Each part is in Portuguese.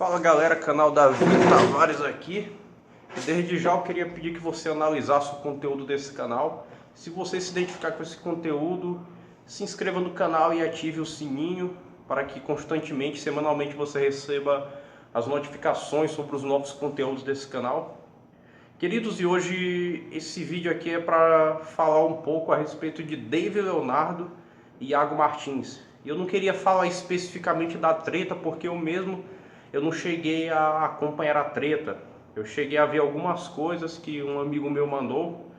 Fala galera, canal Davi Tavares aqui. Desde já eu queria pedir que você analisasse o conteúdo desse canal. Se você se identificar com esse conteúdo, se inscreva no canal e ative o sininho para que constantemente, semanalmente, você receba as notificações sobre os novos conteúdos desse canal. Queridos, e hoje esse vídeo aqui é para falar um pouco a respeito de David Leonardo e Iago Martins. Eu não queria falar especificamente da treta, porque eu não cheguei a acompanhar a treta. Eu cheguei a ver algumas coisas que um amigo meu mandou.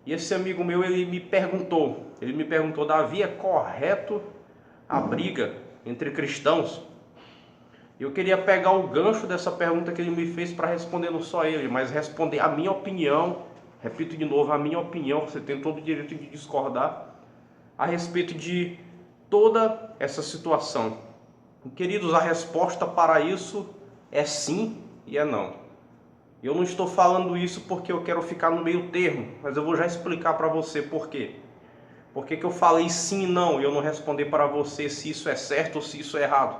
E esse amigo meu, ele me perguntou, Davi, é correto a briga entre cristãos? Eu queria pegar o gancho dessa pergunta que ele me fez para responder não só ele, mas responder a minha opinião. Repito de novo, a minha opinião, você tem todo o direito de discordar a respeito de toda essa situação. Queridos, a resposta para isso é sim e é não. Eu não estou falando isso porque eu quero ficar no meio termo, mas eu vou já explicar para você por quê. Por que eu falei sim e não e eu não respondi para você se isso é certo ou se isso é errado.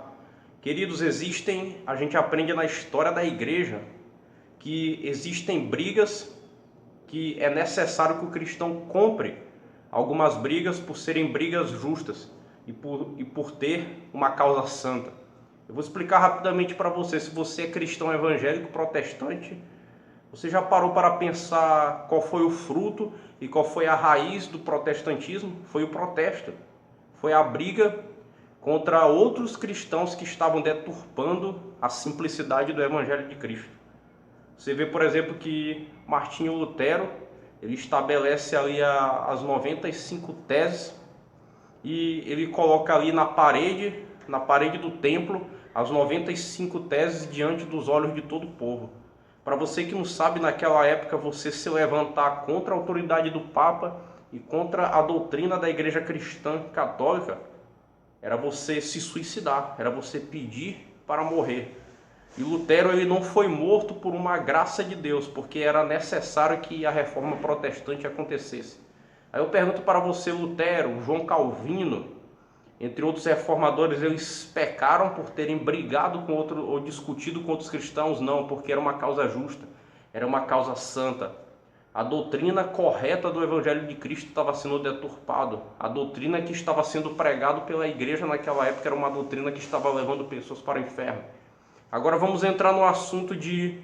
Queridos, a gente aprende na história da igreja que existem brigas que é necessário que o cristão compre algumas brigas por serem brigas justas e por ter uma causa santa. Eu vou explicar rapidamente para você. Se você é cristão evangélico protestante, você já parou para pensar qual foi o fruto e qual foi a raiz do protestantismo? Foi o protesto. Foi a briga contra outros cristãos que estavam deturpando a simplicidade do Evangelho de Cristo. Você vê, por exemplo, que Martinho Lutero, ele estabelece ali as 95 teses e ele coloca ali na parede do templo, as 95 teses diante dos olhos de todo o povo. Para você que não sabe, naquela época, você se levantar contra a autoridade do Papa e contra a doutrina da Igreja Cristã Católica, era você se suicidar, era você pedir para morrer. E Lutero, ele não foi morto por uma graça de Deus, porque era necessário que a reforma protestante acontecesse. Aí eu pergunto para você, Lutero, João Calvino, entre outros reformadores, eles pecaram por terem brigado com outro ou discutido com outros cristãos? Não, porque era uma causa justa, era uma causa santa. A doutrina correta do Evangelho de Cristo estava sendo deturpado. A doutrina que estava sendo pregada pela igreja naquela época era uma doutrina que estava levando pessoas para o inferno. Agora vamos entrar no assunto de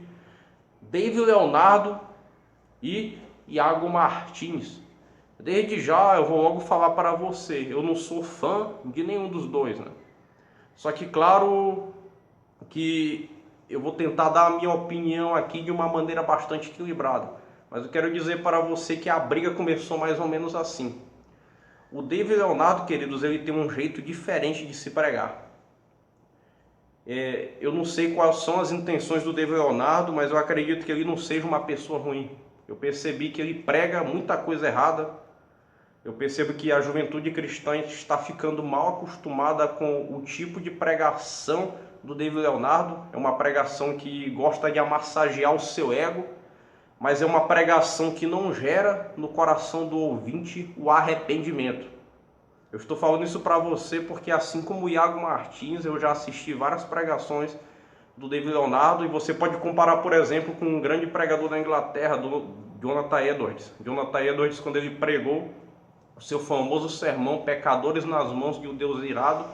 David Leonardo e Iago Martins. Desde já eu vou logo falar para você, eu não sou fã de nenhum dos dois, né? Só que claro que eu vou tentar dar a minha opinião aqui de uma maneira bastante equilibrada. Mas eu quero dizer para você que a briga começou mais ou menos assim. O David Leonardo, queridos, ele tem um jeito diferente de se pregar. Eu não sei quais são as intenções do David Leonardo, mas eu acredito que ele não seja uma pessoa ruim. Eu percebi que ele prega muita coisa errada. Eu percebo que a juventude cristã está ficando mal acostumada com o tipo de pregação do David Leonardo. É uma pregação que gosta de amassagear o seu ego, mas é uma pregação que não gera no coração do ouvinte o arrependimento. Eu estou falando isso para você porque, assim como o Iago Martins, eu já assisti várias pregações do David Leonardo, e você pode comparar, por exemplo, com um grande pregador da Inglaterra, do Jonathan Edwards. Jonathan Edwards, quando ele pregou o seu famoso sermão Pecadores nas Mãos de um Deus Irado,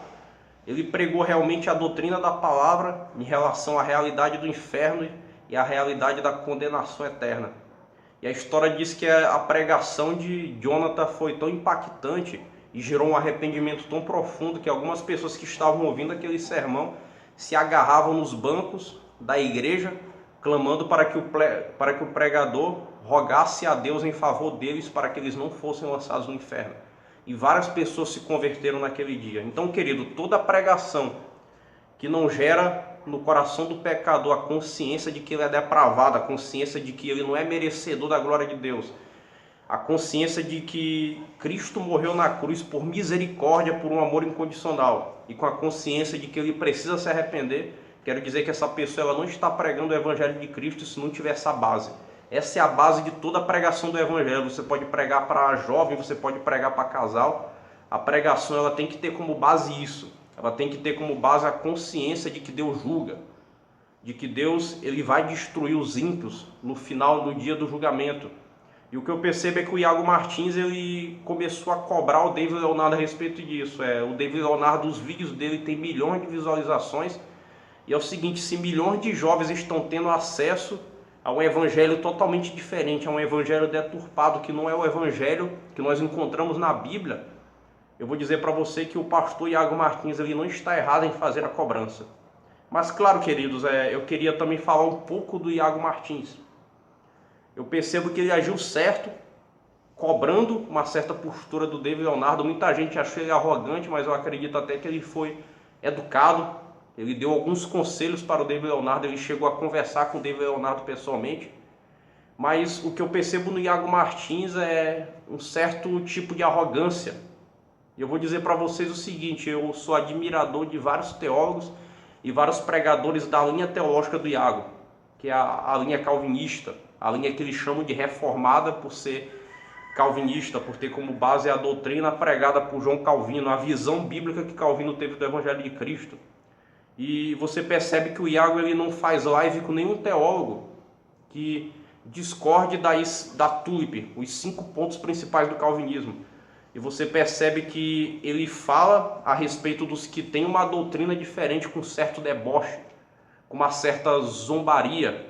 ele pregou realmente a doutrina da palavra em relação à realidade do inferno e à realidade da condenação eterna. E a história diz que a pregação de Jonathan foi tão impactante e gerou um arrependimento tão profundo que algumas pessoas que estavam ouvindo aquele sermão se agarravam nos bancos da igreja, clamando para que o pregador rogasse a Deus em favor deles para que eles não fossem lançados no inferno. E várias pessoas se converteram naquele dia. Então, querido, toda pregação que não gera no coração do pecador a consciência de que ele é depravado, a consciência de que ele não é merecedor da glória de Deus, a consciência de que Cristo morreu na cruz por misericórdia, por um amor incondicional, e com a consciência de que ele precisa se arrepender, quero dizer que essa pessoa ela não está pregando o Evangelho de Cristo se não tiver essa base. Essa é a base de toda a pregação do Evangelho. Você pode pregar para jovem, você pode pregar para casal. A pregação ela tem que ter como base isso. Ela tem que ter como base a consciência de que Deus julga. de que Deus ele vai destruir os ímpios no final, no dia do julgamento. E o que eu percebo é que o Iago Martins ele começou a cobrar o David Leonardo a respeito disso. O David Leonardo, os vídeos dele tem milhões de visualizações. E é o seguinte, se milhões de jovens estão tendo acesso a um evangelho totalmente diferente, a um evangelho deturpado, que não é o evangelho que nós encontramos na Bíblia, eu vou dizer para você que o pastor Iago Martins ele não está errado em fazer a cobrança. Mas claro, queridos, eu queria também falar um pouco do Iago Martins. Eu percebo que ele agiu certo, cobrando uma certa postura do David Leonardo. Muita gente achou ele arrogante, mas eu acredito até que ele foi educado. Ele deu alguns conselhos para o David Leonardo, ele chegou a conversar com o David Leonardo pessoalmente. Mas o que eu percebo no Iago Martins é um certo tipo de arrogância. E eu vou dizer para vocês o seguinte, eu sou admirador de vários teólogos e vários pregadores da linha teológica do Iago, que é a linha calvinista, a linha que eles chamam de reformada por ser calvinista, por ter como base a doutrina pregada por João Calvino, a visão bíblica que Calvino teve do Evangelho de Cristo. E você percebe que o Iago ele não faz live com nenhum teólogo que discorde da TULIP, os 5 pontos principais do calvinismo. E você percebe que ele fala a respeito dos que têm uma doutrina diferente, com certo deboche, com uma certa zombaria.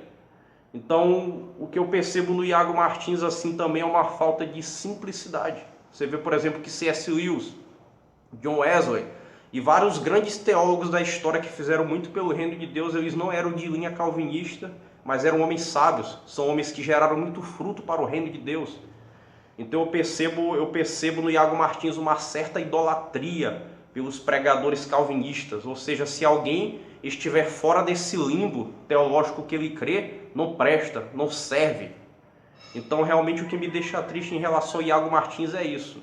Então, o que eu percebo no Iago Martins assim também é uma falta de simplicidade. Você vê, por exemplo, que C.S. Lewis, John Wesley e vários grandes teólogos da história que fizeram muito pelo reino de Deus, eles não eram de linha calvinista, mas eram homens sábios, são homens que geraram muito fruto para o reino de Deus. Então eu percebo no Iago Martins uma certa idolatria pelos pregadores calvinistas, ou seja, se alguém estiver fora desse limbo teológico que ele crê, não presta, não serve. Então realmente o que me deixa triste em relação ao Iago Martins é isso.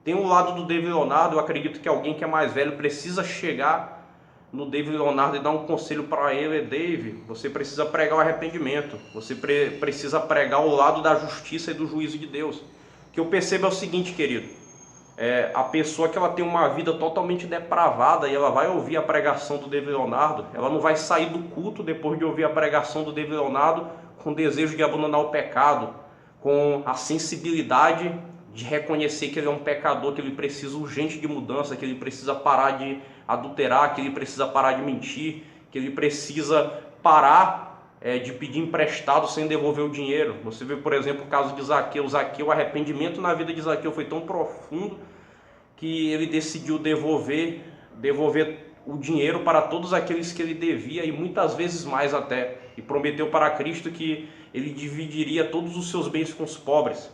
Tem um lado do David Leonardo, eu acredito que alguém que é mais velho precisa chegar no David Leonardo e dar um conselho para ele. David, você precisa pregar o arrependimento, você precisa pregar o lado da justiça e do juízo de Deus. O que eu percebo é o seguinte, querido, a pessoa que ela tem uma vida totalmente depravada e ela vai ouvir a pregação do David Leonardo, ela não vai sair do culto depois de ouvir a pregação do David Leonardo com desejo de abandonar o pecado, com a sensibilidade de reconhecer que ele é um pecador, que ele precisa urgente de mudança, que ele precisa parar de adulterar, que ele precisa parar de mentir, que ele precisa parar de pedir emprestado sem devolver o dinheiro. Você vê, por exemplo, o caso de Zaqueu. O arrependimento na vida de Zaqueu foi tão profundo que ele decidiu devolver o dinheiro para todos aqueles que ele devia, e muitas vezes mais até, e prometeu para Cristo que ele dividiria todos os seus bens com os pobres.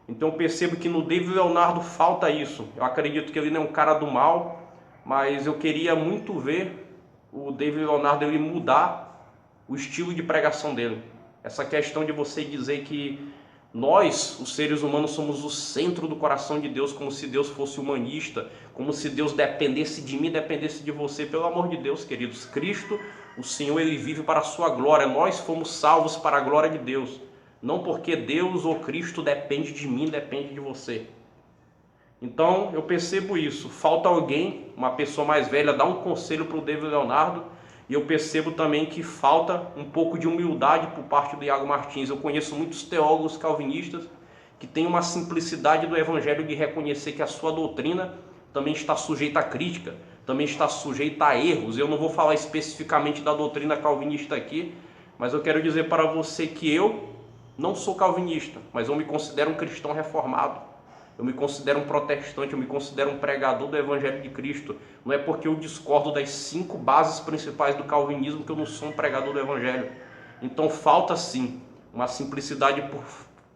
Então eu percebo que no David Leonardo falta isso. Eu acredito que ele não é um cara do mal, mas eu queria muito ver o David Leonardo ele mudar o estilo de pregação dele. Essa questão de você dizer que nós, os seres humanos, somos o centro do coração de Deus, como se Deus fosse humanista, como se Deus dependesse de mim, dependesse de você. Pelo amor de Deus, queridos, Cristo, o Senhor, ele vive para a sua glória. Nós fomos salvos para a glória de Deus. Não porque Deus ou Cristo depende de mim, depende de você. Então eu percebo isso. Falta alguém, uma pessoa mais velha, dar um conselho para o David Leonardo. E eu percebo também que falta um pouco de humildade por parte do Iago Martins. Eu conheço muitos teólogos calvinistas que têm uma simplicidade do evangelho de reconhecer que a sua doutrina também está sujeita a crítica, também está sujeita a erros. Eu não vou falar especificamente da doutrina calvinista aqui, mas eu quero dizer para você que eu não sou calvinista, mas eu me considero um cristão reformado. Eu me considero um protestante, eu me considero um pregador do Evangelho de Cristo. Não é porque eu discordo das 5 bases principais do calvinismo que eu não sou um pregador do Evangelho. Então falta sim uma simplicidade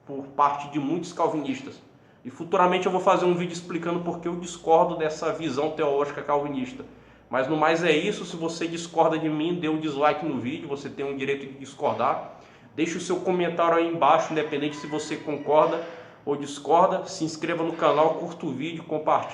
por parte de muitos calvinistas. E futuramente eu vou fazer um vídeo explicando porque eu discordo dessa visão teológica calvinista. Mas no mais é isso. Se você discorda de mim, dê um dislike no vídeo, você tem o direito de discordar. Deixe o seu comentário aí embaixo, independente se você concorda ou discorda. Se inscreva no canal, curta o vídeo, compartilhe.